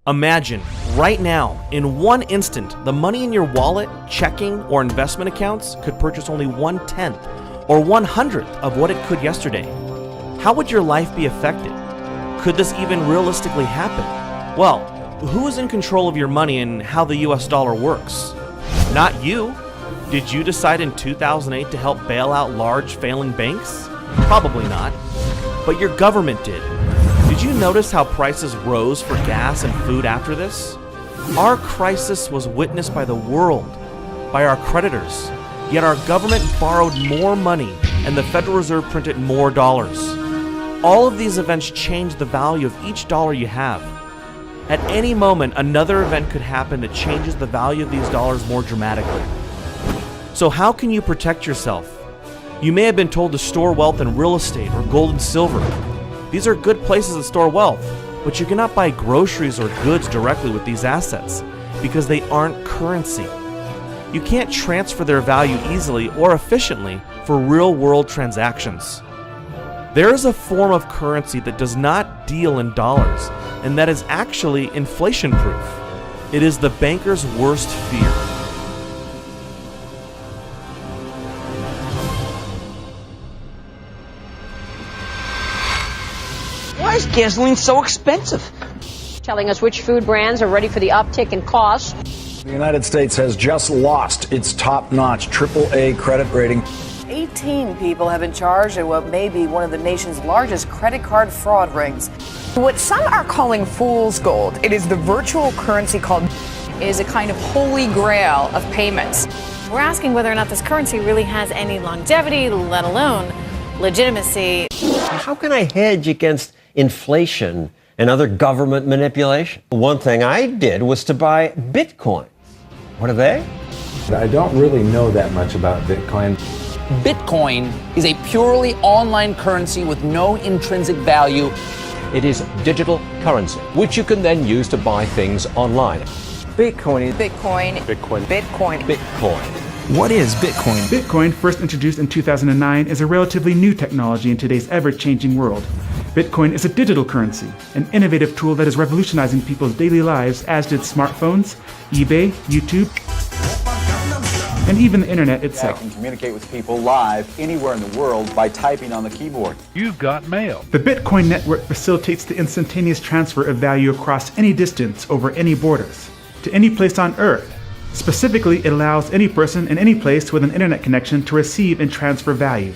Imagine, right now, in one instant, the money in your wallet, checking, or investment accounts could purchase only 1/10 or 1/100th of what it could yesterday. How would your life be affected? Could this even realistically happen? Well, who is in control of your money and how the US dollar works? Not you. Did you decide in 2008 to help bail out large failing banks? Probably not. But your government did. Did you notice how prices rose for gas and food after this? Our crisis was witnessed by the world, by our creditors, yet our government borrowed more money and the Federal Reserve printed more dollars. All of these events change the value of each dollar you have. At any moment, another event could happen that changes the value of these dollars more dramatically. So how can you protect yourself? You may have been told to store wealth in real estate or gold and silver. These are good places to store wealth, but you cannot buy groceries or goods directly with these assets because they aren't currency. You can't transfer their value easily or efficiently for real-world transactions. There is a form of currency that does not deal in dollars, and that is actually inflation-proof. It is the banker's worst fear. Why is gasoline so expensive? Telling us which food brands are ready for the uptick in costs. The United States has just lost its top-notch AAA credit rating. 18 people have been charged in what may be one of the nation's largest credit card fraud rings. What some are calling fool's gold, it is the virtual currency called is a kind of holy grail of payments. We're asking whether or not this currency really has any longevity, let alone legitimacy. How can I hedge against inflation and other government manipulation? One thing I did was to buy Bitcoin. What are they? I don't really know that much about Bitcoin. Bitcoin is a purely online currency with no intrinsic value. It is digital currency, which you can then use to buy things online. Bitcoin. What is Bitcoin? Bitcoin, first introduced in 2009, is a relatively new technology in today's ever-changing world. Bitcoin is a digital currency, an innovative tool that is revolutionizing people's daily lives, as did smartphones, eBay, YouTube, and even the internet itself. I can communicate with people live anywhere in the world by typing on the keyboard. You've got mail. The Bitcoin network facilitates the instantaneous transfer of value across any distance over any borders, to any place on Earth. Specifically, it allows any person in any place with an internet connection to receive and transfer value.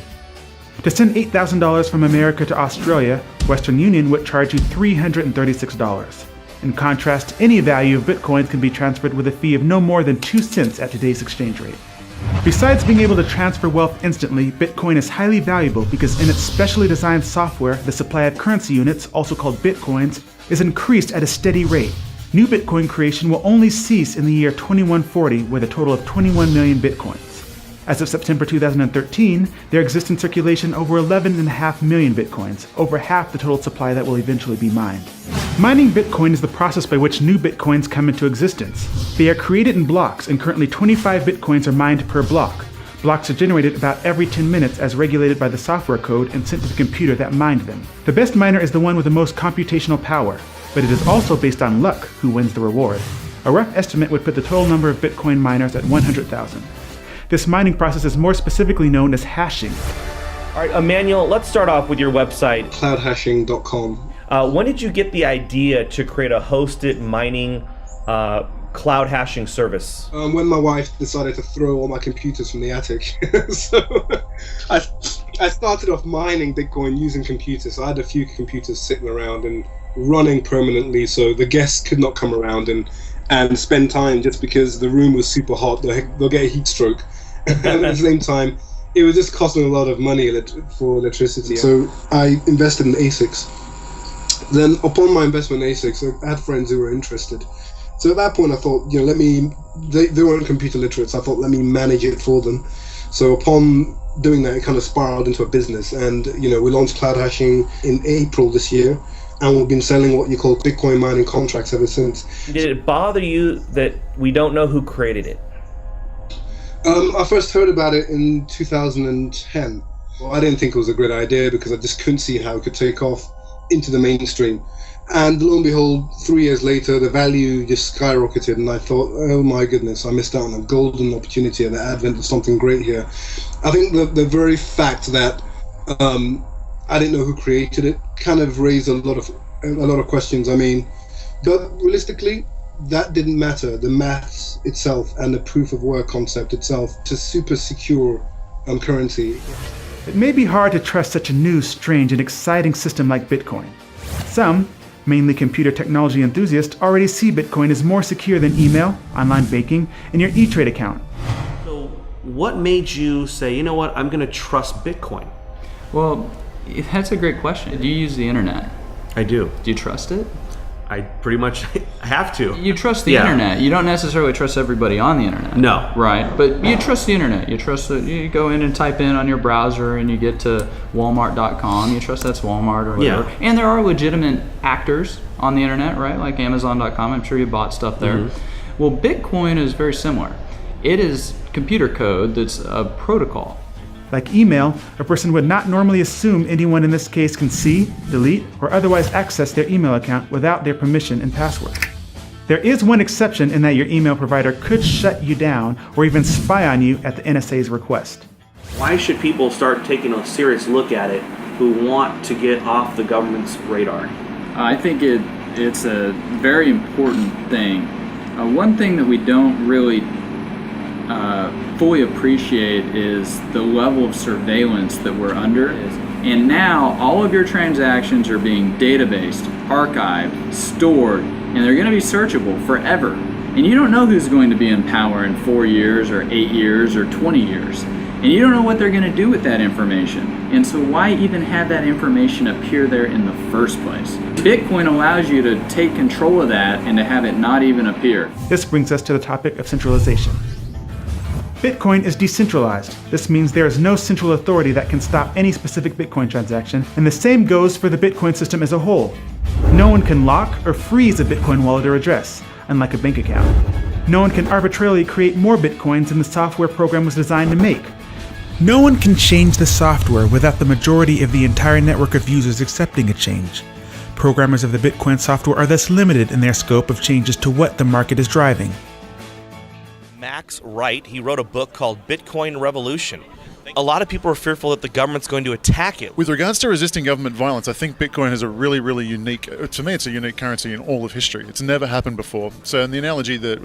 To send $8,000 from America to Australia, Western Union would charge you $336. In contrast, any value of Bitcoin can be transferred with a fee of no more than 2 cents at today's exchange rate. Besides being able to transfer wealth instantly, Bitcoin is highly valuable because in its specially designed software, the supply of currency units, also called Bitcoins, is increased at a steady rate. New Bitcoin creation will only cease in the year 2140 with a total of 21 million Bitcoins. As of September 2013, there exist in circulation over 11.5 million Bitcoins, over half the total supply that will eventually be mined. Mining Bitcoin is the process by which new Bitcoins come into existence. They are created in blocks, and currently 25 Bitcoins are mined per block. Blocks are generated about every 10 minutes as regulated by the software code and sent to the computer that mined them. The best miner is the one with the most computational power, but it is also based on luck who wins the reward. A rough estimate would put the total number of Bitcoin miners at 100,000. This mining process is more specifically known as hashing. All right, Emmanuel, let's start off with your website. Cloudhashing.com. When did you get the idea to create a hosted mining cloud hashing service? When my wife decided to throw all my computers from the attic. So I started off mining Bitcoin using computers. So I had a few computers sitting around and running permanently, so the guests could not come around and spend time just because the room was super hot. They'll get a heat stroke. And at the same time, it was just costing a lot of money for electricity. So I invested in ASICs. Then upon my investment in ASICs, I had friends who were interested. So at that point, I thought, they weren't computer literate, so I thought, let me manage it for them. So upon doing that, it kind of spiraled into a business. And, we launched Cloud Hashing in April this year. And we've been selling what you call Bitcoin mining contracts ever since. Did it bother you that we don't know who created it? I first heard about it in 2010. Well, I didn't think it was a great idea because I just couldn't see how it could take off into the mainstream. And lo and behold, 3 years later, the value just skyrocketed, and I thought, oh my goodness, I missed out on a golden opportunity and the advent of something great here. I think the very fact that I didn't know who created it kind of raised a lot of questions. I mean, but realistically, that didn't matter. The maths itself and the proof of work concept itself to super secure currency. It may be hard to trust such a new, strange, and exciting system like Bitcoin. Some, mainly computer technology enthusiasts, already see Bitcoin as more secure than email, online banking, and your E-Trade account. So what made you say, you know what, I'm going to trust Bitcoin? Well, that's a great question. Do you use the internet? I do. Do you trust it? I pretty much have to. You trust the internet. You don't necessarily trust everybody on the internet. No. Right? But you trust the internet. You trust that you go in and type in on your browser and you get to walmart.com. You trust that's Walmart or whatever. Yeah. And there are legitimate actors on the internet, right? Like amazon.com. I'm sure you bought stuff there. Mm-hmm. Well, Bitcoin is very similar. It is computer code that's a protocol. Like email, a person would not normally assume anyone in this case can see, delete, or otherwise access their email account without their permission and password. There is one exception in that your email provider could shut you down or even spy on you at the NSA's request. Why should people start taking a serious look at it who want to get off the government's radar? I think it's a very important thing. One thing that we don't really fully appreciate is the level of surveillance that we're under. And now all of your transactions are being databased, archived, stored, and they're going to be searchable forever. And you don't know who's going to be in power in 4 years or 8 years or 20 years. And you don't know what they're going to do with that information. And so why even have that information appear there in the first place? Bitcoin allows you to take control of that and to have it not even appear. This brings us to the topic of centralization. Bitcoin is decentralized. This means there is no central authority that can stop any specific Bitcoin transaction, and the same goes for the Bitcoin system as a whole. No one can lock or freeze a Bitcoin wallet or address, unlike a bank account. No one can arbitrarily create more Bitcoins than the software program was designed to make. No one can change the software without the majority of the entire network of users accepting a change. Programmers of the Bitcoin software are thus limited in their scope of changes to what the market is driving. Max Wright, he wrote a book called Bitcoin Revolution. A lot of people are fearful that the government's going to attack it. With regards to resisting government violence, I think Bitcoin has a really, really unique, to me it's a unique currency in all of history. It's never happened before. So and the analogy that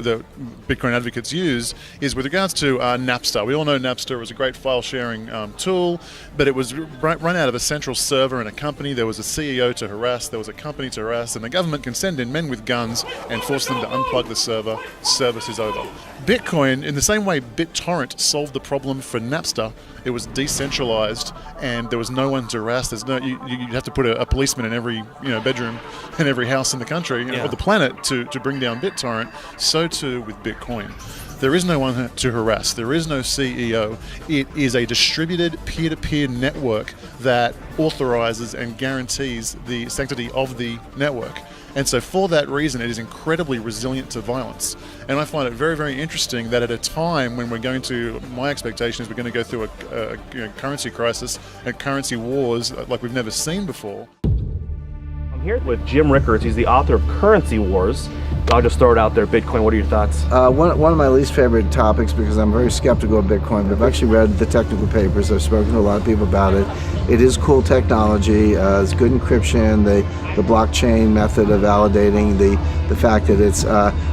Bitcoin advocates use is with regards to Napster. We all know Napster was a great file sharing tool, but it was run out of a central server in a company. There was a CEO to harass, there was a company to harass, and the government can send in men with guns and force them to unplug the server. Service is over. Bitcoin, in the same way BitTorrent solved the problem for Napster, it was decentralized and there was no one to harass. There's no you have to put a policeman in every bedroom in every house in the country or the planet to bring down BitTorrent. So too with Bitcoin. There is no one to harass. There is no CEO. It is a distributed peer-to-peer network that authorizes and guarantees the sanctity of the network. And so for that reason, it is incredibly resilient to violence. And I find it very, very interesting that at a time when my expectation is we're going to go through a currency crisis and currency wars like we've never seen before. I'm here with Jim Rickards. He's the author of Currency Wars. I'll just throw it out there. Bitcoin, what are your thoughts? One of my least favorite topics, because I'm very skeptical of Bitcoin, but I've actually read the technical papers. I've spoken to a lot of people about it. It is cool technology. It's good encryption, the blockchain method of validating, the fact that it's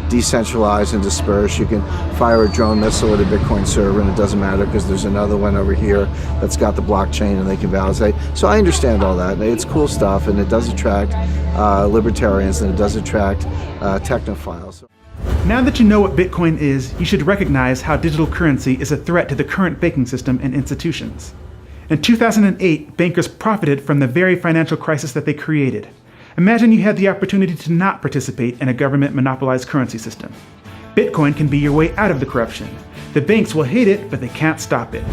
decentralized and dispersed. You can fire a drone missile at a Bitcoin server and it doesn't matter because there's another one over here that's got the blockchain and they can validate. So I understand all that. It's cool stuff and it does attract libertarians and it does attract technophiles. Now that you know what Bitcoin is, you should recognize how digital currency is a threat to the current banking system and institutions. In 2008, bankers profited from the very financial crisis that they created. Imagine you had the opportunity to not participate in a government-monopolized currency system. Bitcoin can be your way out of the corruption. The banks will hate it, but they can't stop it.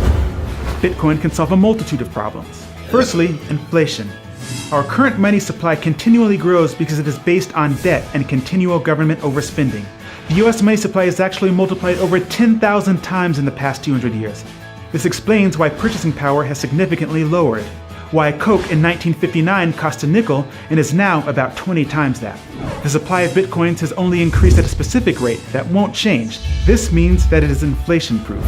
Bitcoin can solve a multitude of problems. Firstly, inflation. Our current money supply continually grows because it is based on debt and continual government overspending. The US money supply has actually multiplied over 10,000 times in the past 200 years. This explains why purchasing power has significantly lowered. why a Coke in 1959 cost a nickel and is now about 20 times that. The supply of bitcoins has only increased at a specific rate that won't change. This means that it is inflation-proof.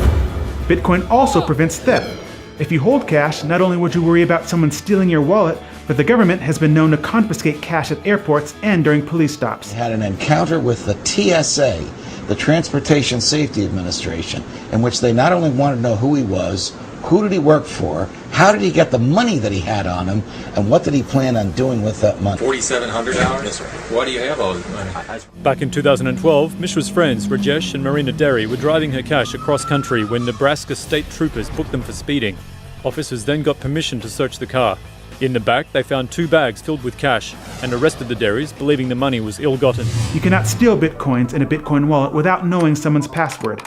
Bitcoin also prevents theft. If you hold cash, not only would you worry about someone stealing your wallet, but the government has been known to confiscate cash at airports and during police stops. Had an encounter with the TSA, the Transportation Safety Administration, in which they not only wanted to know who he was, who did he work for, how did he get the money that he had on him, and what did he plan on doing with that money. $4,700? Yes, sir. Why do you have all this money? Back in 2012, Mishra's friends, Rajesh and Marina Derry, were driving her cash across country when Nebraska state troopers booked them for speeding. Officers then got permission to search the car. In the back, they found 2 bags filled with cash and arrested the Derrys, believing the money was ill-gotten. You cannot steal bitcoins in a Bitcoin wallet without knowing someone's password.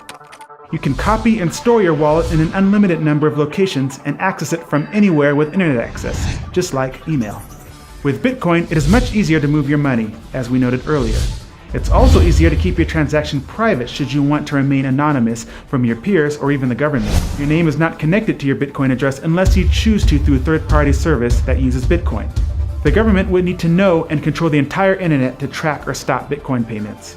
You can copy and store your wallet in an unlimited number of locations and access it from anywhere with internet access, just like email. With Bitcoin, it is much easier to move your money, as we noted earlier. It's also easier to keep your transaction private should you want to remain anonymous from your peers or even the government. Your name is not connected to your Bitcoin address unless you choose to through a third-party service that uses Bitcoin. The government would need to know and control the entire internet to track or stop Bitcoin payments.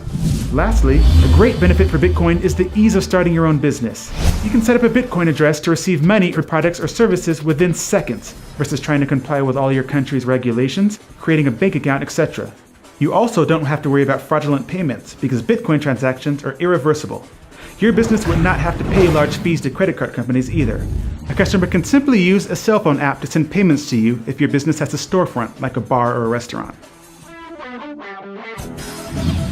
Lastly, a great benefit for Bitcoin is the ease of starting your own business. You can set up a Bitcoin address to receive money for products or services within seconds, versus trying to comply with all your country's regulations, creating a bank account, etc. You also don't have to worry about fraudulent payments because Bitcoin transactions are irreversible. Your business would not have to pay large fees to credit card companies either. A customer can simply use a cell phone app to send payments to you if your business has a storefront, like a bar or a restaurant.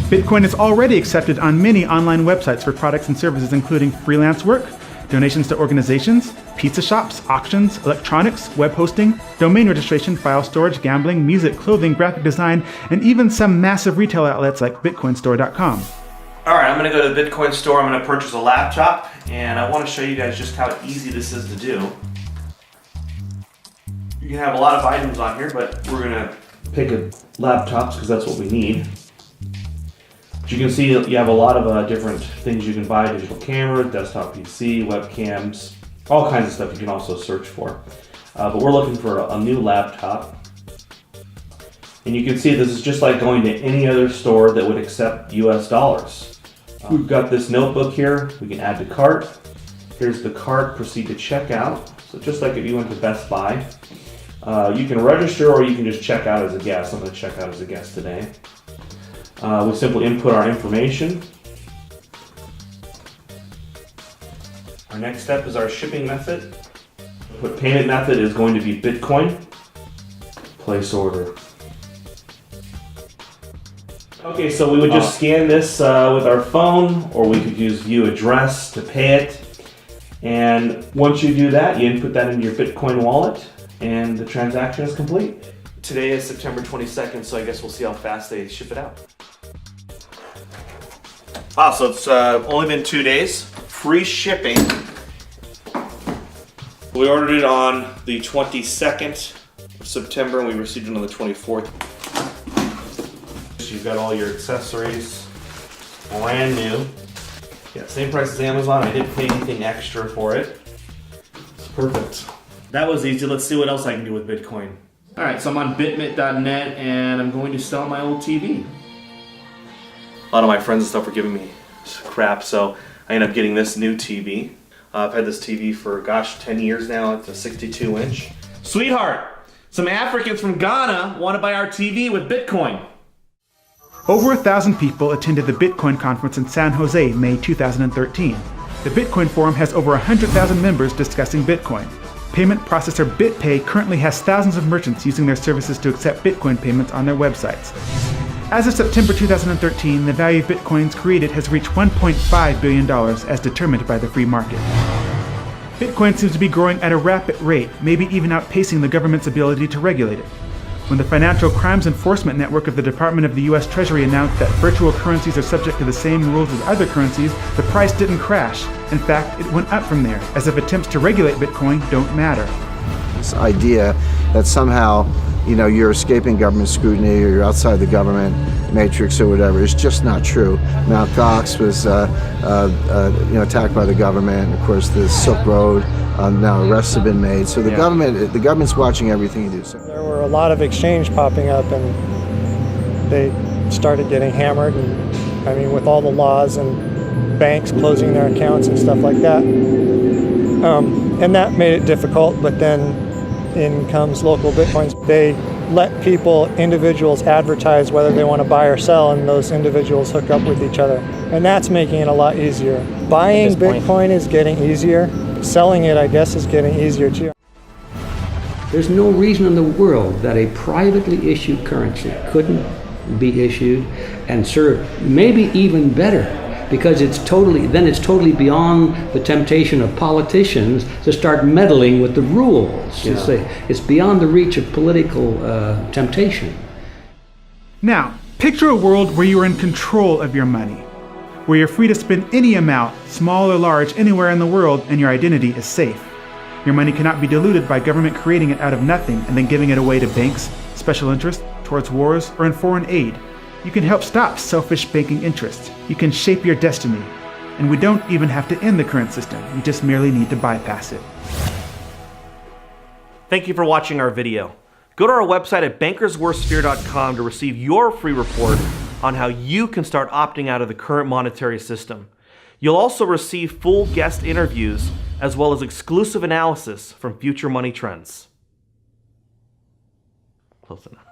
Bitcoin is already accepted on many online websites for products and services including freelance work, donations to organizations, pizza shops, auctions, electronics, web hosting, domain registration, file storage, gambling, music, clothing, graphic design, and even some massive retail outlets like bitcoinstore.com. Alright, I'm going to go to the Bitcoin store, I'm going to purchase a laptop, and I want to show you guys just how easy this is to do. You can have a lot of items on here, but we're going to pick laptops because that's what we need. As you can see, you have a lot of different things you can buy: digital cameras, desktop PC, webcams, all kinds of stuff you can also search for. But we're looking for a new laptop. And you can see this is just like going to any other store that would accept US dollars. We've got this notebook here, we can add to cart. Here's the cart, proceed to checkout. So just like if you went to Best Buy. You can register or you can just check out as a guest. I'm going to check out as a guest today. We simply input our information. Our next step is our shipping method. The payment method is going to be Bitcoin. Place order. Okay, so we would just scan this with our phone, or we could use view address to pay it. And once you do that, you input that into your Bitcoin wallet, and the transaction is complete. Today is September 22nd, so I guess we'll see how fast they ship it out. Wow, so it's only been 2 days. Free shipping. We ordered it on the 22nd of September, and we received it on the 24th. You've got all your accessories, brand new. Yeah, same price as Amazon. I didn't pay anything extra for it. It's perfect. That was easy. Let's see what else I can do with Bitcoin. All right, so I'm on bitmit.net, and I'm going to sell my old TV. A lot of my friends and stuff were giving me crap, so I ended up getting this new TV. I've had this TV for, 10 years now. It's a 62-inch. Sweetheart, some Africans from Ghana want to buy our TV with Bitcoin. Over 1,000 people attended the Bitcoin conference in San Jose, May 2013. The Bitcoin Forum has over 100,000 members discussing Bitcoin. Payment processor BitPay currently has thousands of merchants using their services to accept Bitcoin payments on their websites. As of September 2013, the value of Bitcoins created has reached $1.5 billion as determined by the free market. Bitcoin seems to be growing at a rapid rate, maybe even outpacing the government's ability to regulate it. When the Financial Crimes Enforcement Network of the Department of the U.S. Treasury announced that virtual currencies are subject to the same rules as other currencies, the price didn't crash. In fact, it went up from there, as if attempts to regulate Bitcoin don't matter. This idea that somehow, you're escaping government scrutiny or you're outside the government matrix or whatever. It's just not true. Mt. Gox was attacked by the government. Of course, the Silk Road, now arrests have been made. So the government's watching everything you do. So there were a lot of exchange popping up, and they started getting hammered. And I mean, with all the laws and banks closing their accounts and stuff like that, and that made it difficult. But then in comes local Bitcoins. They let individuals advertise whether they want to buy or sell, and those individuals hook up with each other. And that's making it a lot easier. Buying Bitcoin is getting easier. Selling it, I guess, is getting easier too. There's no reason in the world that a privately issued currency couldn't be issued and serve maybe even better, because it's totally beyond the temptation of politicians to start meddling with the rules. Yeah. It's beyond the reach of political temptation. Now, picture a world where you are in control of your money, where you're free to spend any amount, small or large, anywhere in the world, and your identity is safe. Your money cannot be diluted by government creating it out of nothing and then giving it away to banks, special interests, towards wars, or in foreign aid. You can help stop selfish banking interests. You can shape your destiny. And we don't even have to end the current system. We just merely need to bypass it. Thank you for watching our video. Go to our website at bankersworstfear.com to receive your free report on how you can start opting out of the current monetary system. You'll also receive full guest interviews as well as exclusive analysis from future money trends. Close enough.